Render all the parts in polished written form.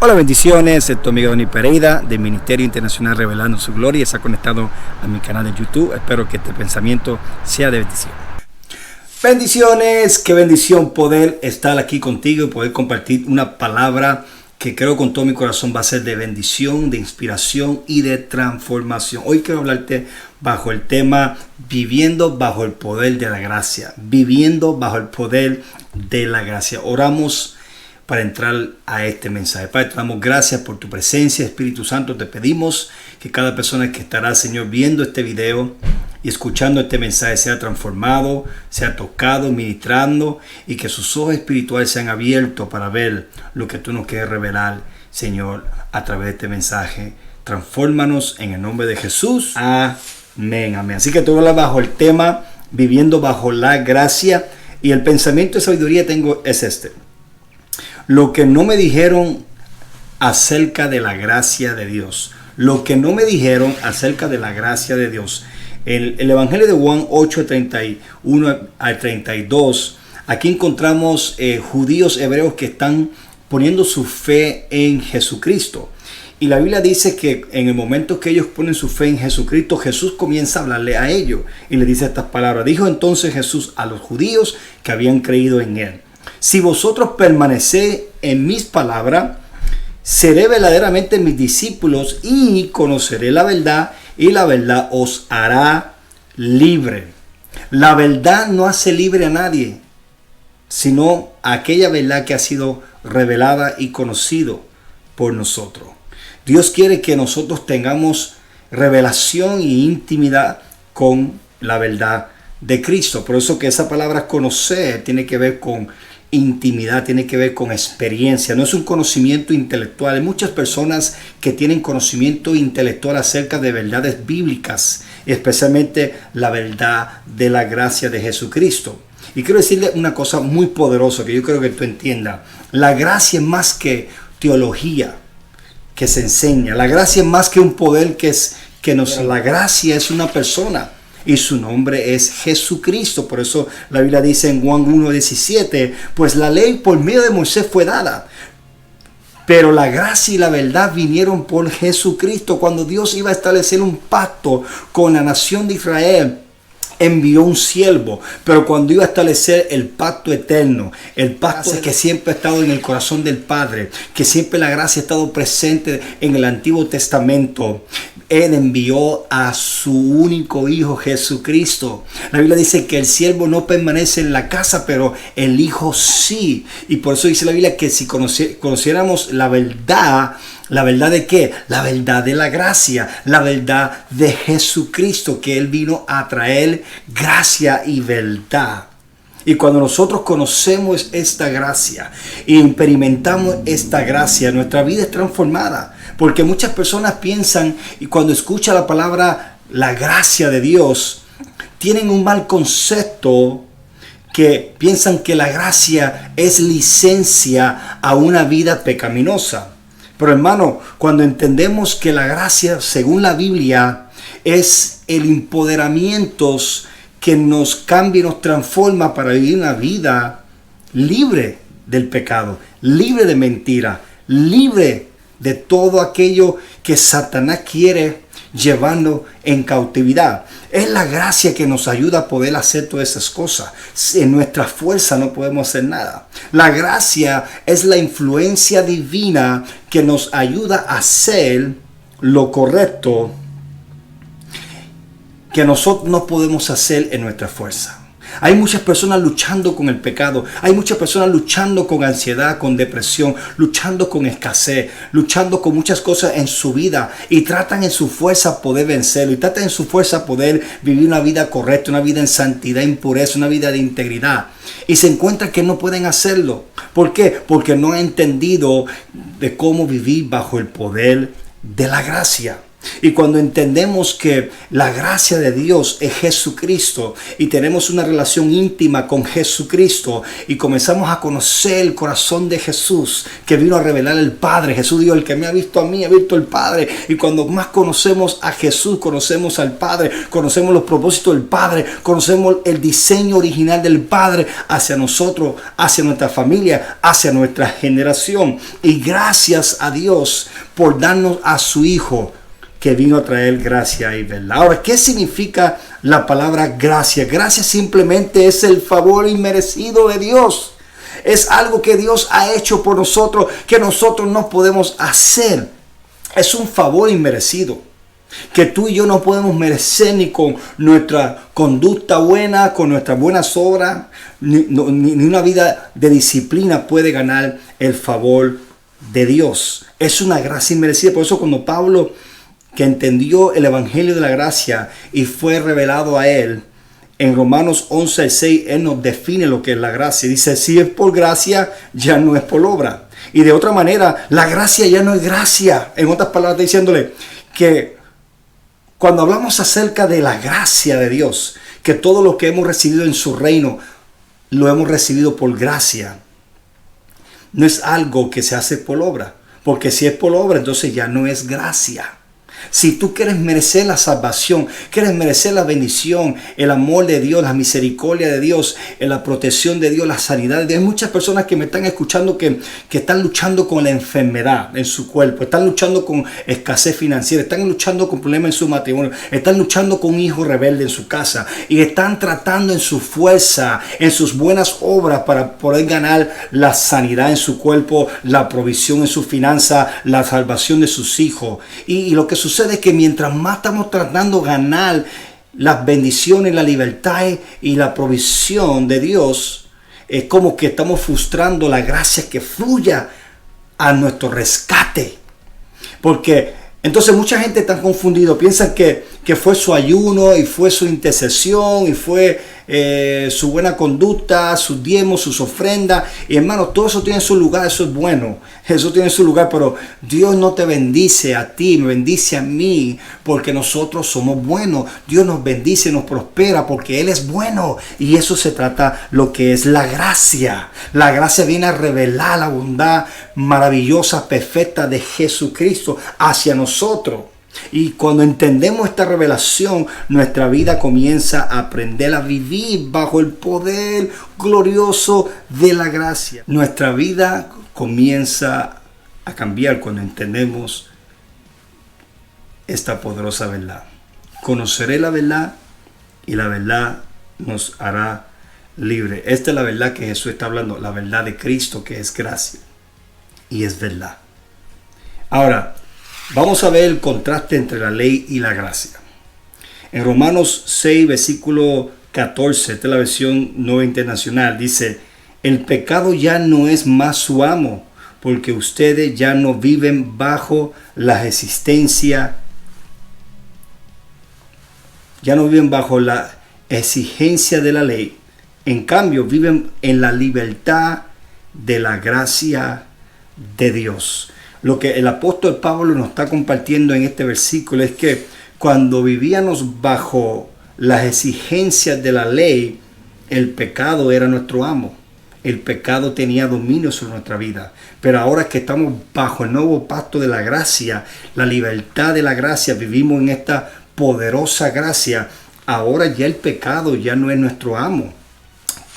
Hola, bendiciones, es tu amigo Donny Pereira del Ministerio Internacional Revelando Su Gloria. Está conectado a mi canal de YouTube. Espero que este pensamiento sea de bendición. Bendiciones, qué bendición poder estar aquí contigo y poder compartir una palabra que creo con todo mi corazón va a ser de bendición, de inspiración y de transformación. Hoy quiero hablarte bajo el tema viviendo bajo el poder de la gracia. Viviendo bajo el poder de la gracia. Oramos para entrar a este mensaje. Padre, te damos gracias por tu presencia, Espíritu Santo. Te pedimos que cada persona que estará, Señor, viendo este video y escuchando este mensaje sea transformado, sea tocado, ministrando, y que sus ojos espirituales sean abiertos para ver lo que tú nos quieres revelar, Señor, a través de este mensaje. Transfórmanos en el nombre de Jesús. Amén, amén. Así que tú hablas bajo el tema viviendo bajo la gracia, y el pensamiento de sabiduría tengo es este: lo que no me dijeron acerca de la gracia de Dios. Lo que no me dijeron acerca de la gracia de Dios. El Evangelio de Juan 8, 31 al 32. Aquí encontramos judíos hebreos que están poniendo su fe en Jesucristo. Y la Biblia dice que en el momento que ellos ponen su fe en Jesucristo, Jesús comienza a hablarle a ellos. Y le dice estas palabras. Dijo entonces Jesús a los judíos que habían creído en él: si vosotros permanecéis en mis palabras, seré verdaderamente mis discípulos y conoceré la verdad, y la verdad os hará libre. La verdad no hace libre a nadie, sino aquella verdad que ha sido revelada y conocido por nosotros. Dios quiere que nosotros tengamos revelación e intimidad con la verdad de Cristo. Por eso que esa palabra conocer tiene que ver con intimidad, tiene que ver con experiencia, no es un conocimiento intelectual. Hay muchas personas que tienen conocimiento intelectual acerca de verdades bíblicas, especialmente la verdad de la gracia de Jesucristo. Y quiero decirle una cosa muy poderosa que yo creo que tú entiendas. La gracia es más que teología que se enseña. La gracia es más que un poder la gracia es una persona. Y su nombre es Jesucristo. Por eso la Biblia dice en Juan 1:17, pues la ley por medio de Moisés fue dada, pero la gracia y la verdad vinieron por Jesucristo. Cuando Dios iba a establecer un pacto con la nación de Israel, envió un siervo, pero cuando iba a establecer el pacto eterno, el pacto que siempre ha estado en el corazón del Padre, que siempre la gracia ha estado presente en el Antiguo Testamento, Él envió a su único Hijo Jesucristo. La Biblia dice que el siervo no permanece en la casa, pero el Hijo sí. Y por eso dice la Biblia que si conociéramos la verdad, ¿la verdad de qué? La verdad de la gracia, la verdad de Jesucristo, que Él vino a traer gracia y verdad. Y cuando nosotros conocemos esta gracia y experimentamos esta gracia, nuestra vida es transformada. Porque muchas personas piensan, y cuando escuchan la palabra la gracia de Dios, tienen un mal concepto, que piensan que la gracia es licencia a una vida pecaminosa. Pero hermano, cuando entendemos que la gracia, según la Biblia, es el empoderamiento que nos cambia y nos transforma para vivir una vida libre del pecado, libre de mentira, libre de todo aquello que Satanás quiere llevarnos en cautividad. Es la gracia que nos ayuda a poder hacer todas esas cosas. En nuestra fuerza no podemos hacer nada. La gracia es la influencia divina que nos ayuda a hacer lo correcto que nosotros no podemos hacer en nuestra fuerza. Hay muchas personas luchando con el pecado. Hay muchas personas luchando con ansiedad, con depresión, luchando con escasez, luchando con muchas cosas en su vida, y tratan en su fuerza poder vencerlo, y tratan en su fuerza poder vivir una vida correcta, una vida en santidad, en pureza, una vida de integridad. Y se encuentran que no pueden hacerlo. ¿Por qué? Porque no han entendido de cómo vivir bajo el poder de la gracia. Y cuando entendemos que la gracia de Dios es Jesucristo y tenemos una relación íntima con Jesucristo y comenzamos a conocer el corazón de Jesús que vino a revelar el Padre. Jesús dijo, el que me ha visto a mí, ha visto el Padre. Y cuando más conocemos a Jesús, conocemos al Padre, conocemos los propósitos del Padre, conocemos el diseño original del Padre hacia nosotros, hacia nuestra familia, hacia nuestra generación. Y gracias a Dios por darnos a su Hijo, que vino a traer gracia y verdad. Ahora, ¿qué significa la palabra gracia? Gracia simplemente es el favor inmerecido de Dios. Es algo que Dios ha hecho por nosotros, que nosotros no podemos hacer. Es un favor inmerecido, que tú y yo no podemos merecer ni con nuestra conducta buena, con nuestras buenas obras, ni una vida de disciplina puede ganar el favor de Dios. Es una gracia inmerecida. Por eso cuando Pablo, que entendió el evangelio de la gracia y fue revelado a él, en Romanos 11:6, él nos define lo que es la gracia. Dice, si es por gracia, ya no es por obra. Y de otra manera, la gracia ya no es gracia. En otras palabras, está diciéndole que cuando hablamos acerca de la gracia de Dios, que todo lo que hemos recibido en su reino, lo hemos recibido por gracia. No es algo que se hace por obra. Porque si es por obra, entonces ya no es gracia. Si tú quieres merecer la salvación, quieres merecer la bendición, el amor de Dios, la misericordia de Dios, la protección de Dios, la sanidad de Dios. Hay muchas personas que me están escuchando que están luchando con la enfermedad en su cuerpo, están luchando con escasez financiera, están luchando con problemas en su matrimonio, están luchando con un hijo rebelde en su casa y están tratando en su fuerza, en sus buenas obras para poder ganar la sanidad en su cuerpo, la provisión en su finanza, la salvación de sus hijos. Y lo que sucede es que mientras más estamos tratando de ganar las bendiciones, la libertad y la provisión de Dios, es como que estamos frustrando la gracia que fluya a nuestro rescate. Porque entonces mucha gente está confundida, piensan que fue su ayuno y fue su intercesión y fue su buena conducta, sus diezmos, sus ofrendas. Y hermano, todo eso tiene su lugar, eso es bueno, eso tiene su lugar, pero Dios no te bendice a ti, me bendice a mí porque nosotros somos buenos. Dios nos bendice, nos prospera porque Él es bueno, y eso se trata lo que es la gracia. La gracia viene a revelar la bondad maravillosa, perfecta de Jesucristo hacia nosotros. Y cuando entendemos esta revelación, nuestra vida comienza a aprender a vivir bajo el poder glorioso de la gracia. Nuestra vida comienza a cambiar cuando entendemos esta poderosa verdad. Conoceré la verdad y la verdad nos hará libre. Esta es la verdad que Jesús está hablando, la verdad de Cristo, que es gracia y es verdad. Ahora, vamos a ver el contraste entre la ley y la gracia. En Romanos 6, versículo 14, esta es la versión Nueva Internacional, dice, el pecado ya no es más su amo, porque ustedes ya no viven bajo la exigencia de la ley. En cambio, viven en la libertad de la gracia de Dios. Lo que el apóstol Pablo nos está compartiendo en este versículo es que cuando vivíamos bajo las exigencias de la ley, el pecado era nuestro amo. El pecado tenía dominio sobre nuestra vida. Pero ahora que estamos bajo el nuevo pacto de la gracia, la libertad de la gracia, vivimos en esta poderosa gracia, ahora ya el pecado ya no es nuestro amo.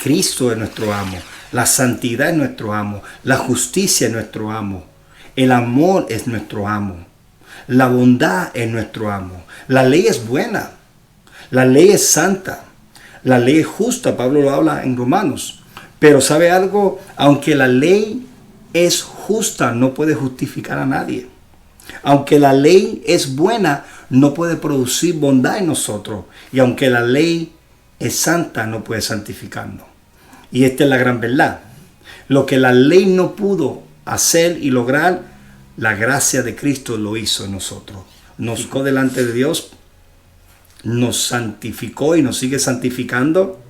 Cristo es nuestro amo. La santidad es nuestro amo. La justicia es nuestro amo. El amor es nuestro amo. La bondad es nuestro amo. La ley es buena. La ley es santa. La ley es justa. Pablo lo habla en Romanos. Pero ¿sabe algo? Aunque la ley es justa, no puede justificar a nadie. Aunque la ley es buena, no puede producir bondad en nosotros. Y aunque la ley es santa, no puede santificarnos. Y esta es la gran verdad. Lo que la ley no pudo hacer y lograr, la gracia de Cristo lo hizo en nosotros. Nos sacó delante de Dios, nos santificó y nos sigue santificando,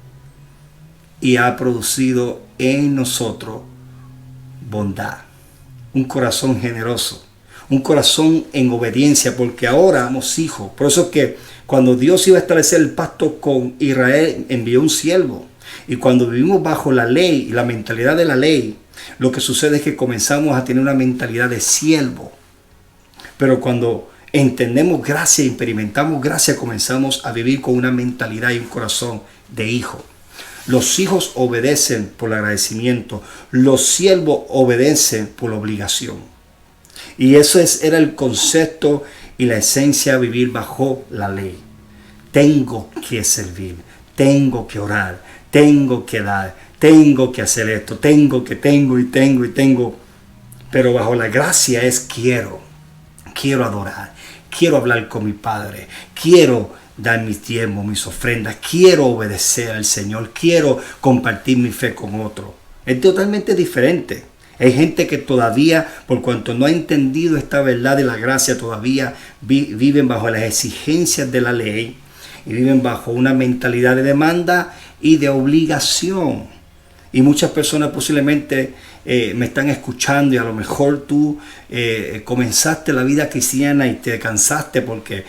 y ha producido en nosotros bondad, un corazón generoso, un corazón en obediencia, porque ahora somos hijos. Por eso es que cuando Dios iba a establecer el pacto con Israel, envió un siervo. Y cuando vivimos bajo la ley y la mentalidad de la ley, lo que sucede es que comenzamos a tener una mentalidad de siervo. Pero cuando entendemos gracia, experimentamos gracia, comenzamos a vivir con una mentalidad y un corazón de hijo. Los hijos obedecen por el agradecimiento. Los siervos obedecen por la obligación. Y eso era el concepto y la esencia de vivir bajo la ley. Tengo que servir, tengo que orar, tengo que dar, tengo que hacer esto, tengo. Pero bajo la gracia es quiero adorar, quiero hablar con mi Padre, quiero dar mis diezmos, mis ofrendas, quiero obedecer al Señor, quiero compartir mi fe con otro. Es totalmente diferente. Hay gente que todavía, por cuanto no ha entendido esta verdad de la gracia, todavía viven bajo las exigencias de la ley y viven bajo una mentalidad de demanda y de obligación. Y muchas personas posiblemente me están escuchando y a lo mejor tú comenzaste la vida cristiana y te cansaste porque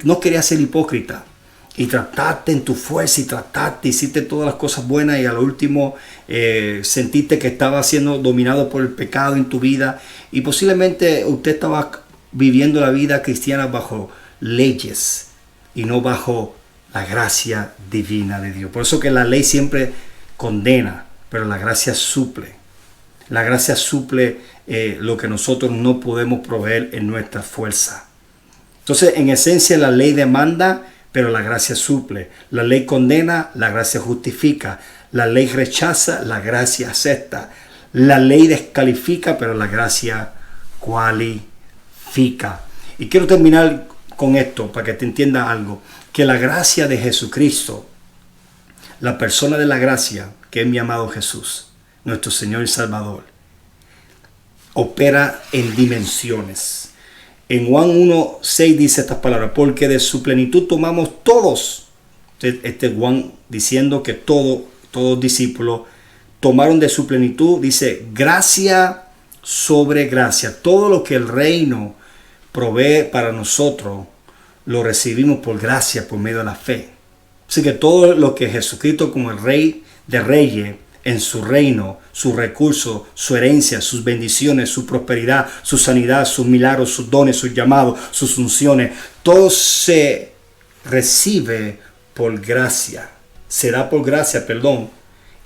no querías ser hipócrita. Y trataste en tu fuerza y hiciste todas las cosas buenas y a lo último sentiste que estaba siendo dominado por el pecado en tu vida. Y posiblemente usted estaba viviendo la vida cristiana bajo leyes y no bajo la gracia divina de Dios. Por eso que la ley siempre condena, pero la gracia suple. La gracia suple lo que nosotros no podemos proveer en nuestra fuerza. Entonces, en esencia, la ley demanda, pero la gracia suple. La ley condena, la gracia justifica. La ley rechaza, la gracia acepta. La ley descalifica, pero la gracia cualifica. Y quiero terminar con esto para que te entienda algo. Que la gracia de Jesucristo, la persona de la gracia, que es mi amado Jesús, nuestro Señor y Salvador, opera en dimensiones. En Juan 1:6 dice estas palabras: porque de su plenitud tomamos todos. Juan diciendo que todos discípulos tomaron de su plenitud, dice, gracia sobre gracia. Todo lo que el reino provee para nosotros, lo recibimos por gracia, por medio de la fe. Así que todo lo que Jesucristo como el Rey de Reyes, en su reino, sus recursos, su herencia, sus bendiciones, su prosperidad, su sanidad, sus milagros, sus dones, sus llamados, sus unciones, todo se recibe por gracia. Se da por gracia,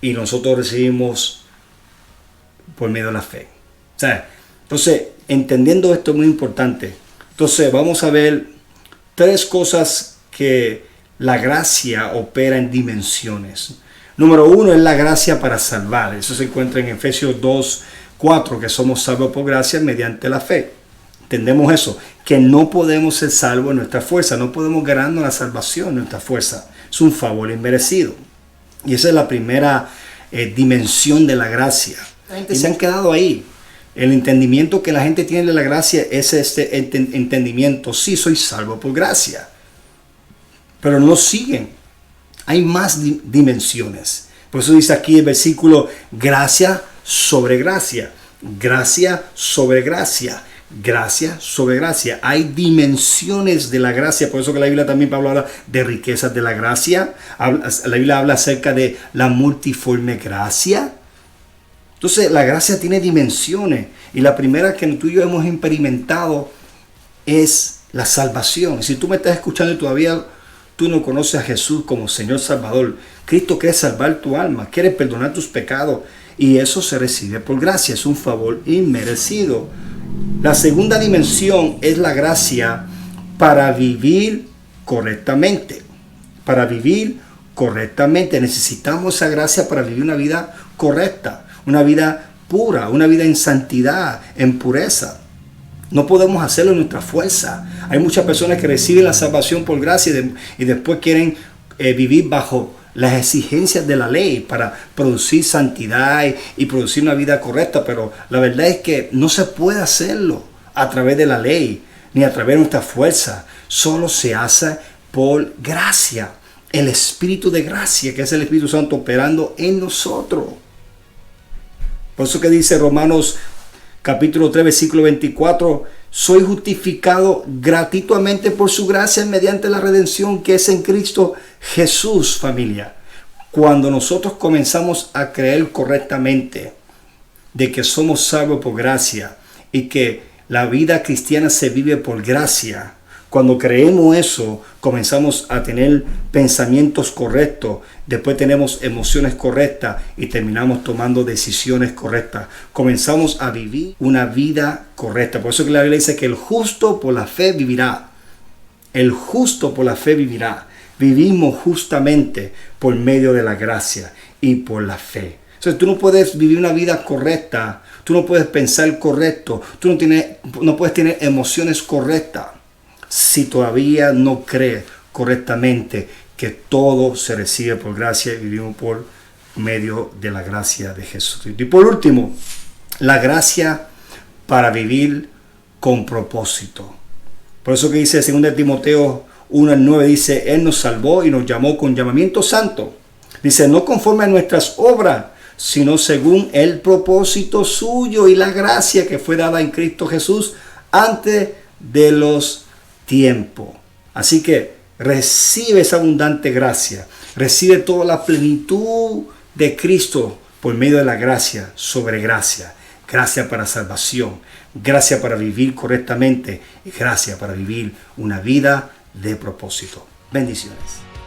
y nosotros recibimos por medio de la fe. O sea, entonces, entendiendo esto es muy importante. Entonces, vamos a ver 3 cosas que la gracia opera en dimensiones. Número 1 es la gracia para salvar. Eso se encuentra en Efesios 2:4, que somos salvos por gracia mediante la fe. Entendemos eso, que no podemos ser salvos en nuestra fuerza, no podemos ganarnos la salvación en nuestra fuerza. Es un favor inmerecido. Y esa es la primera dimensión de la gracia. La gente se han quedado ahí. El entendimiento que la gente tiene de la gracia es este entendimiento. Sí, soy salvo por gracia. Pero no siguen. Hay más dimensiones. Por eso dice aquí el versículo: gracia sobre gracia. Gracia sobre gracia. Gracia sobre gracia. Hay dimensiones de la gracia. Por eso que la Biblia también habla de riquezas de la gracia. La Biblia habla acerca de la multiforme gracia. Entonces la gracia tiene dimensiones. Y la primera que tú y yo hemos experimentado es la salvación. Si tú me estás escuchando y todavía tú no conoces a Jesús como Señor Salvador, Cristo quiere salvar tu alma, quiere perdonar tus pecados, y eso se recibe por gracia, es un favor inmerecido. La segunda dimensión es la gracia para vivir correctamente. Para vivir correctamente. Necesitamos esa gracia para vivir una vida correcta, una vida pura, una vida en santidad, en pureza. No podemos hacerlo en nuestra fuerza. Hay muchas personas que reciben la salvación por gracia y después quieren vivir bajo las exigencias de la ley para producir santidad y producir una vida correcta. Pero la verdad es que no se puede hacerlo a través de la ley ni a través de nuestra fuerza. Solo se hace por gracia. El Espíritu de gracia, que es el Espíritu Santo operando en nosotros. Por eso que dice Romanos capítulo 3, versículo 24, soy justificado gratuitamente por su gracia mediante la redención que es en Cristo Jesús, familia. Cuando nosotros comenzamos a creer correctamente de que somos salvos por gracia y que la vida cristiana se vive por gracia, cuando creemos eso, comenzamos a tener pensamientos correctos, después tenemos emociones correctas y terminamos tomando decisiones correctas. Comenzamos a vivir una vida correcta. Por eso que la Biblia dice que el justo por la fe vivirá. El justo por la fe vivirá. Vivimos justamente por medio de la gracia y por la fe. Entonces tú no puedes vivir una vida correcta, tú no puedes pensar correcto, tú no puedes tener emociones correctas si todavía no crees correctamente que todo se recibe por gracia y vivimos por medio de la gracia de Jesucristo. Y por último, la gracia para vivir con propósito. Por eso que dice 2 Timoteo 1:9, dice, Él nos salvó y nos llamó con llamamiento santo. Dice, no conforme a nuestras obras, sino según el propósito suyo y la gracia que fue dada en Cristo Jesús antes de los tiempo. Así que recibe esa abundante gracia, recibe toda la plenitud de Cristo por medio de la gracia sobre gracia, gracia para salvación, gracia para vivir correctamente y gracia para vivir una vida de propósito. Bendiciones.